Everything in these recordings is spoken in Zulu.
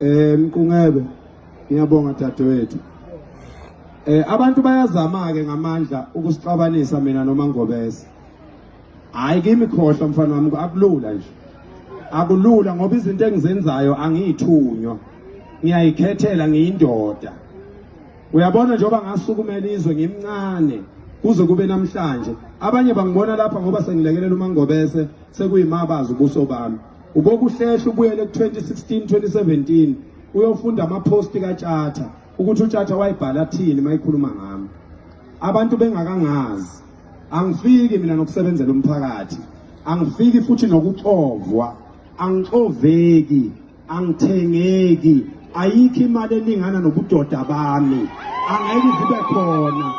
Mkungebe ngiyabonga dadewethu. Abantu bayazama ke ngamandla ukusixabanisa mina noma Ngobese. Hayi kimi khohlwa mfana wami akulula nje. Akulula ngoba izinto engizenzayo angithunywa. Ngiyayikhethela ngiyindoda. Uyabona njengoba ngasukumela izwe ngimncane kuze kube namhlanje. Abanye bangibona lapha ngoba sengilekelela uMangobese sekuyimabazi ubuso bami. Ubokuhlehla ubuyele ku2016 2017 uyofunda amaposti kaTshatha ukuthi uTshatha wayibhala athini mayikhuluma ngami. Abantu bengakangazi. Angifiki mina nokusebenzela umphakathi. Angifiki futhi nokuxovwa. Angixoveki, angithengeki. Ayikho imali elingana nobudoda bami. Angeke zibe khona.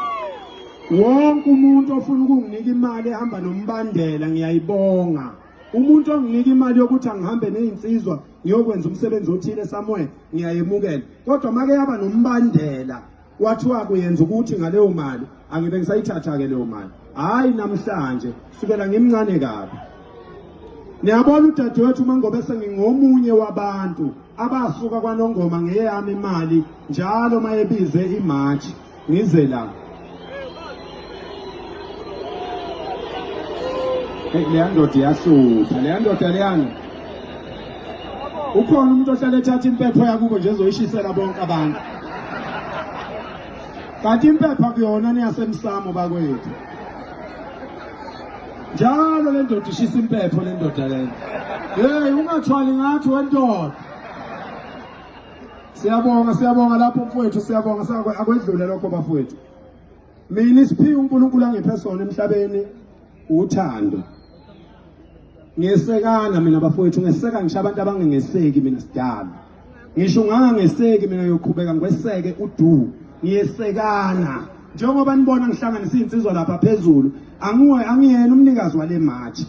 Wonke umuntu ofuna ukunginika imali ehamba nombandela ngiyayibonga. Umuntu onginika imali yokuthi angihambe nezinsizwa ngiyokwenza umsebenzi othile somewhere ngiyayemukela. Kodwa make yaba nombandela wathiwa kuyenza ukuthi ngaleyo mali angibe ngisayithatha ke leyo mali. Hayi namhlanje sukela ngimncane kabi. Niyabona udadewethu uMangobese ngingomunye wabantu abasuka kwaNongoma ngeyami imali njalo mayebize iMarch ngize la. Leya ndoda iyahlupha, leya ndoda leyana. Ukhona umuntu ohlala ethatha impepho yakubo nje ezoyishisela bonke abantu. Kanti impepho kuyona niyasemsamo bakwethu. Njalo le ndoda ishisa impepho le ndoda leyo. Hey ungathwali ngathi wendoda. Siyabonga lapho mfowethu siyabonga akwedlule lokho bafowethu. Mina isiphiwe uNkulunkulu angiphe sona emhlabeni uthando. Ngiyesekana mina bafowethu ngeseka ngisho abantu abangengeseki mina sidala. Ngisho ngangeseki mina yoqhubeka ngweseke udu. Ngiyesekana. Njengoba nibona ngihlanganisa insizwa lapha phezulu, angiyena umnikazi wale March.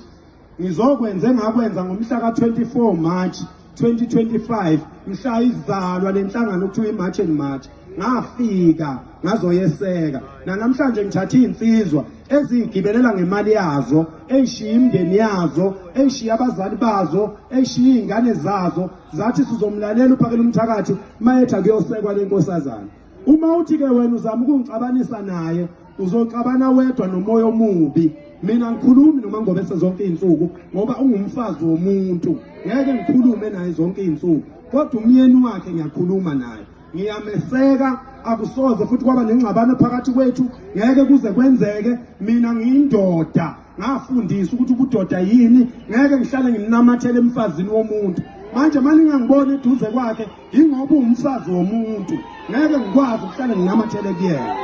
Ngizokwenza engakwenza ngomhla ka24 March 2025 mhla izalwa lenhlangano okuthiwa iMarch and March. Ngafika ngazoyeseka namhlanje ngithatha insizwa ezigibelela ngemali yazo eshiya imndeni yazo eshiya abazali bazo eshiya izingane zazo zathi sizomlalela uphakela umthakathi mayetha kuyosekwa lenkosazana. Uma uthi ke wena uzama ukungixabanisa naye uzoxabana wedwa nomoya omubi. Mina ngikhulumi noMangobese zonke izinsuku ngoba ungumfazi womuntu. Ngeke ngikhulume naye zonke izinsuku kodwa umyeni wakhe ngiyakhuluma naye. Ngiyameseka akusoze futhi kwaba nengxabano phakathi kwethu ngeke kuze kwenzeke. Mina ngiyindoda ngafundisa ukuthi ubudoda yini. Ngeke ngihlale ngimnamathele emfazini womuntu. Manje manje ngangibona eduze kwakhe ingoba umfazi womuntu. Ngeke ngikwazi ukuhlala nginamathele kuyena.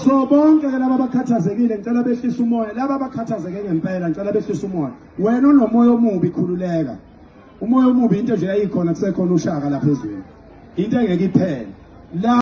So bonke ke laba abakhathazekile ngicela behlisa umoya. Laba abakhathazeke ngempela ngicela behlisa umoya. Wena onomoya omubi khululeka. Umoya omubi into nje yayikhona kusekhona ushaka lapha ezweni. Into engeke iphele.